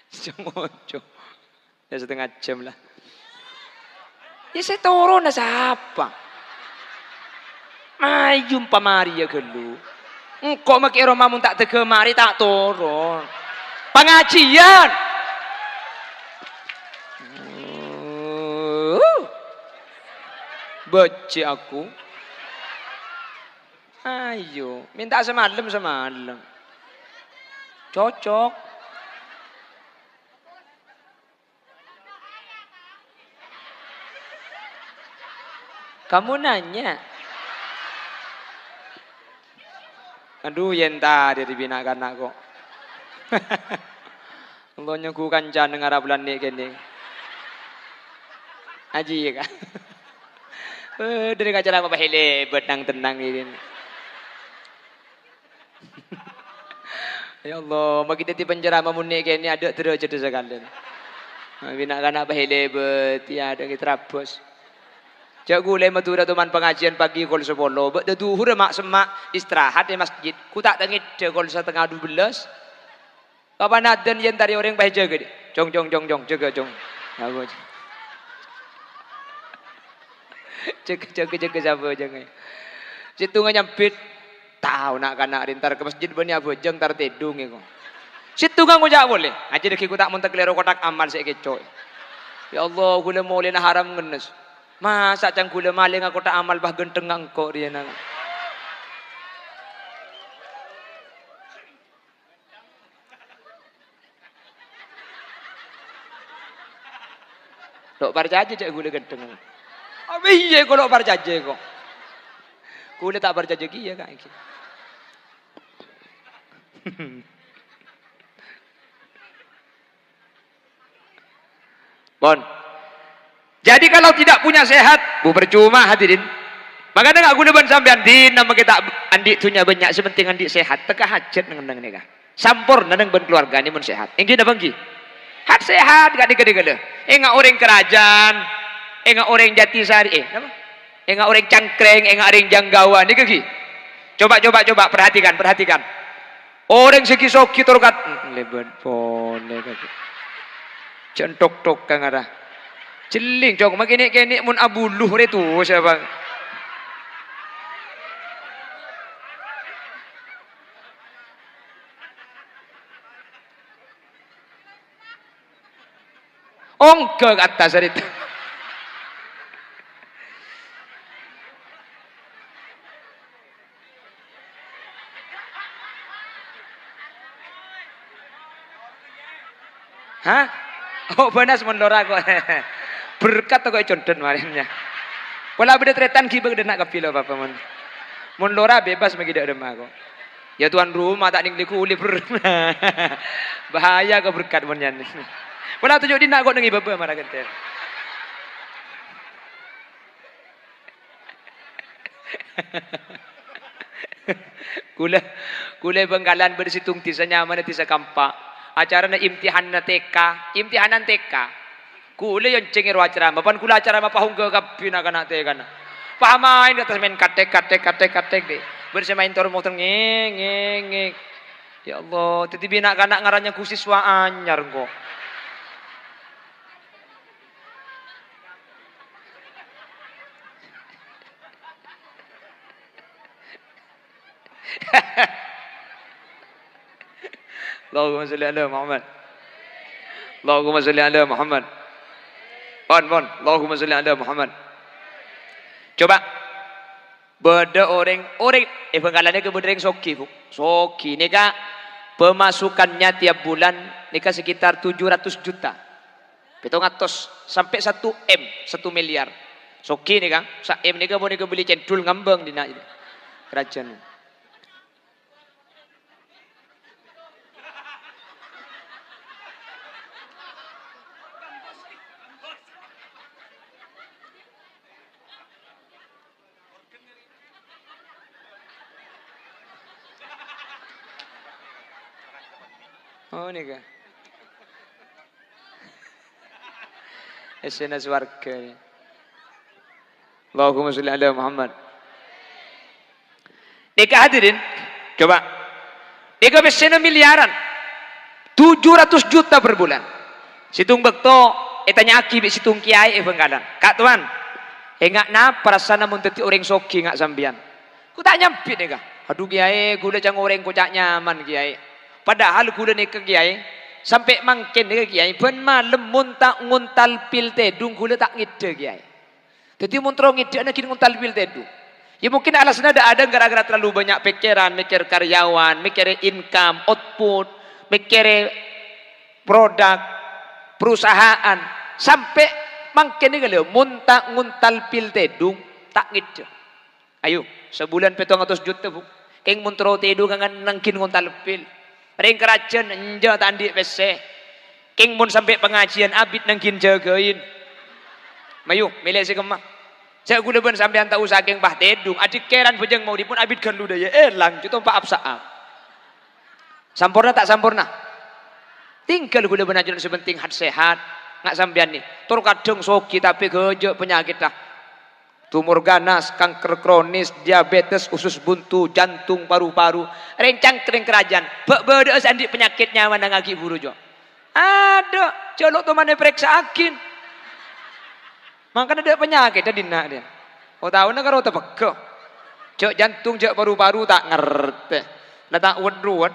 Semojo. Ya setengah jam lah. Ya saya turun na siapa? Ayum pamari ya gelu. Engkau makira mamun tak tege mari tak turun. Pengajian. Beci aku. Ayo, minta semalam. Cocok. Kamu nanya. Aduh, yenta dari binakan aku. Allahnya ku kancan dengar bulan ni kene. Aji ya kan. Dari kaca apa hele tenang ini. Ya Allah, bagi kita penjara mamunni kene ada terus jadi sekalian. Binakan apa hele ya ada kita terabos. Jak gule matura teman pengajian pagi kol 10. Bek duhur mak semak istirahat di masjid. Ku tak tengit de kol setengah 12. Kapan adan yen tari orang bae jaga. Jong jaga jong. Aku. Jaga siapa jangan. Situ nyempit. Tahu nak kana rintar ke masjid bani apa jeng tar tedung iku. Situ kan ngojak boleh. Aja deki ku tak muntek lero kotak amal sik kecoy. Ya Allah, gula moleh haram ngenes. Masa cang gula maling aku tak amal bah genteng engkau dia nang. Dok parjaje cak gula genteng. Apa iya kok dok parjaje kok. Gula tak parjaje ki ya kak iki. Bon. Jadi kalau tidak punya sehat, bu percuma hadirin. Makanya nggak guna ban sampean din nama kita andi tunya banyak sepenting andi sehat. Teka hajat nang nikah. Sampur nang ban keluarga ni mun sehat. Enggi na banggi. Hat sehat gak digede-gede. Enggak orang kerajaan, enggak orang Jatisari, nama? Enggak orang Cangkreng, enggak orang Janggawa ni kegi. Coba perhatikan. Orang segi soki torkat lebat boleh kaki. Centok kang ada. Celing cok makini mun abuluh itu siapa? Ongke ke atas itu. Hah? Oh benas mendora kok. Berkat kok condet marinnya. Pola beda tretan ki beg nak kapilo apa mon. Mendora bebas bagi dak demah kok. Ya tuan rumah tak ning kuli bahaya ke berkat mon nyan. Pola tujuk dinak kok nengi bebe marah kenter. Kula Bengkalan bersitung tisa nyaman tisa kampak. Acara na imtihanan TK. Kula yang cengir acara, mapan kula acara mapahung ke kapina kana te kana. Pamain atas main katek deh. Bersama intor motor ngeng. Ya Allah, titibi nak kana ngarannya ku siswa anyar kok. Allahumma salli ala Muhammad. Allahumma salli ala Muhammad. Bon. Allahumma salli ala Muhammad. Coba. Beda orang Bengkalannya ke beda soki, Bu. Soki ni kak pemasukannya tiap bulan ni kak sekitar 700 juta. 700 sampai 1 M, 1 miliar. Soki ni kak, 1 M ni kak boleh beli cendul ngambang di nak kerajaan. Oh ni kah? Esena swarga ni. Allahumma salli ala Muhammad. Nikah hadirin, coba. Nikah esena miliaran. 700 juta per bulan. Situng bekto, tanya aki bi situng kiai Bengkalan. Kak tuan, enggak na perasaan mun teti orang soki ngak sambian. Ku tak nyampi deh kah. Aduh kiai, gula jangan orang kocak nyaman kiai. Padahal gula nih ke kiai, sampai mangken nih ke kiai, ben malam muntak nguntal pil tedung gula tak ngide kiai. Jadi mun terong ngide nak kini nguntal pil tedung. Ya mungkin alasannya ada gara-gara terlalu banyak pikiran, mikir karyawan, mikir income, output, mikir produk, perusahaan, sampai mangken nih kalau muntak nguntal pil tedung tak ngide. Ayo, sebulan 700 juta bu. Keng muntro tedu kangen nangkin nguntal pil. Ring kerajaan enja tandi PC. Keng mun sampai pengajian abid nangkin jagain. Mayu, milih si kemah. Saya guna ben sampai tak usah keng bah tedung. Adik keran bujang mau dipun abid kan lu daya elang. Kita pak absaam. Sampurna tak sampurna. Tinggal guna ben ajaran sebenting hat sehat. Nggak sampean nih. Tur kadang soki tapi gejek penyakit dah. Tumor ganas, kanker kronis, diabetes, usus buntu, jantung, paru-paru, rencang kering kerajaan. Beda sandi penyakitnya mana ngaki buru jo. Ada, colok tuh mana periksa akin. Makanya ada penyakit tadi nak dia. Oh tahu nak kalau terpegah. Jok jantung, jok paru-paru tak ngerti. Nah tak uat-uat.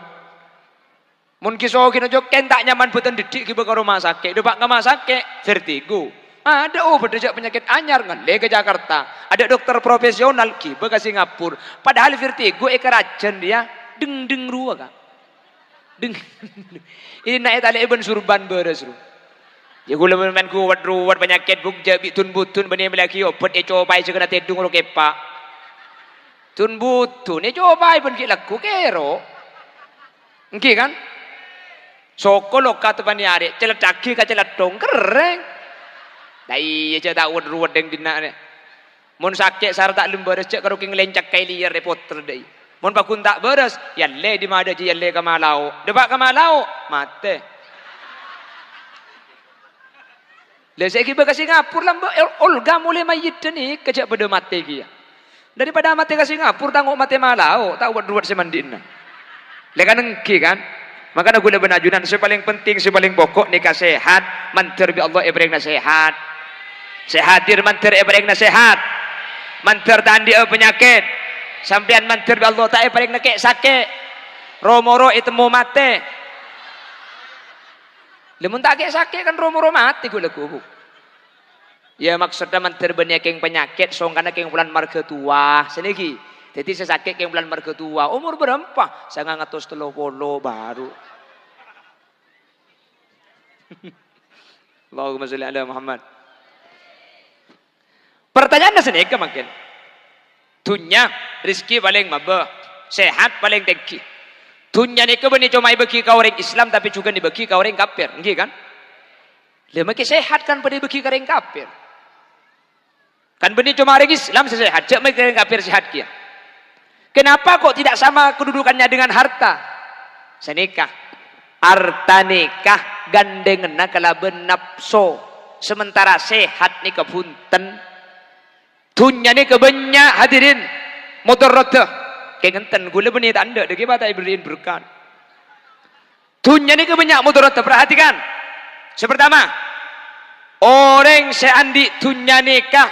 Mun kisokin aja ken tak nyaman betul didik kiba ke rumah sakit. Depak ke rumah sakit, vertigo. Ada berdejak penyakit anyar ngale ke Jakarta. Ada dokter profesional kiba ke Singapura. Padahal vertigo kerajan dia deng ruah kak. Deng. Ini naik tali ibn surban beres ru. Ya gula main kuat ruat penyakit buk jabi tun butun bani melaki obat coba aja kena tedung lo kepa. Tun butun coba ibn kilaku kero. Engki kan? Soko loka tu pani are celat daki ka celat dong kereng. Dai aja tak ruwet deng dina ne. Mun sakit sar tak lembares cek karo king lencak kai liar repot terdai. Mun pakun tak beres, ya le di mada ji ya le ka malau. Debak ka malau, mate. Le saiki ba ka Singapura lambo Olga mulai mayit ni kejak pada mate ki. Daripada mate ka Singapura tangok mate malau, tak buat ruwet semandina. Le kan engki kan? Maka guna benajunan paling penting, paling pokok nikah sehat, mantir bi Allah ibreng sehat. Sehatir mantir ibreng sehat. Mantir tandi penyakit. Sampean mantir bi Allah tak ibreng kek sakit. Romoro itemu mate. Lemun tak kek sakit kan romoro mati gula kubuk. Ya maksudnya mantir benyakeng penyakit song kana keng bulan marga tua. Seniki. Jadi saya sakit keng bulan marga tua. Umur berapa? Saya ngatus 30 baru. Allahumma sholli ala Muhammad. Pertanyaannya seneka makin. Dunia rizki paling mabah, sehat paling tinggi. Dunia ni kebeni cuma bagi kau orang Islam tapi juga dibagi kau orang kafir, nggih kan? Lah makin sehat kan pada bagi kau orang kafir. Kan beni cuma orang Islam sehat, cak makin orang kafir sehat kia. Kenapa kok tidak sama kedudukannya dengan harta? Seneka. Harta nikah gandengan kalaben nafsu. Sementara sehat ni kebunten. Dunia ni kebanyak hadirin motor roda kengenten gula beni tanda deki bata ibrin berkan. Dunia ni kebanyak motor roda, perhatikan. Sepertama, orang seandi dunia nikah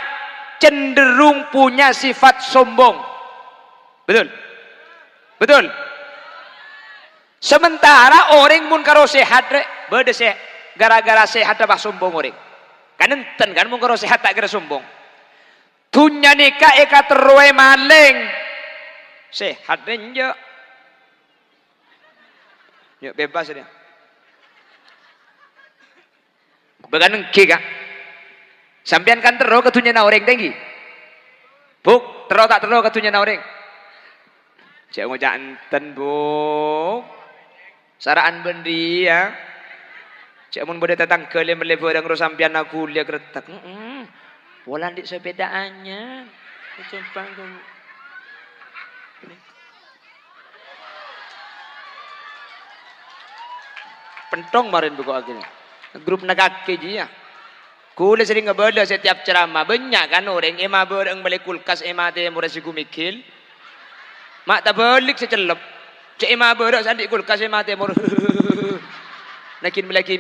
cenderung punya sifat sombong. Betul? Betul? Sementara orang mun karo sehat rek beda sehat gara-gara sehat apa sombong orang. Kan enten kan mun karo sehat tak kira sombong. Dunia nikah eka terwe maling. Sehat dan je. Yuk bebas dia. Began engki kak. Sampian kan terus ke dunia na orang tinggi. Buk, terus tak terus ke dunia na orang. Cek ngojak enten buk. Saraan bendi ya. Cek mun boleh datang ke lebar yang sampian aku lihat keretak. Pola di sepedaannya. Coba pentong marin buku akhirnya. Grup nagake je ya. Kula sering ngebeda setiap ceramah. Banyak kan orang ema bereng balik kulkas ema te murah si kumikil. Mak tak balik secelep. Cek ema bereng sandik kulkas ema te murah. nakin melaki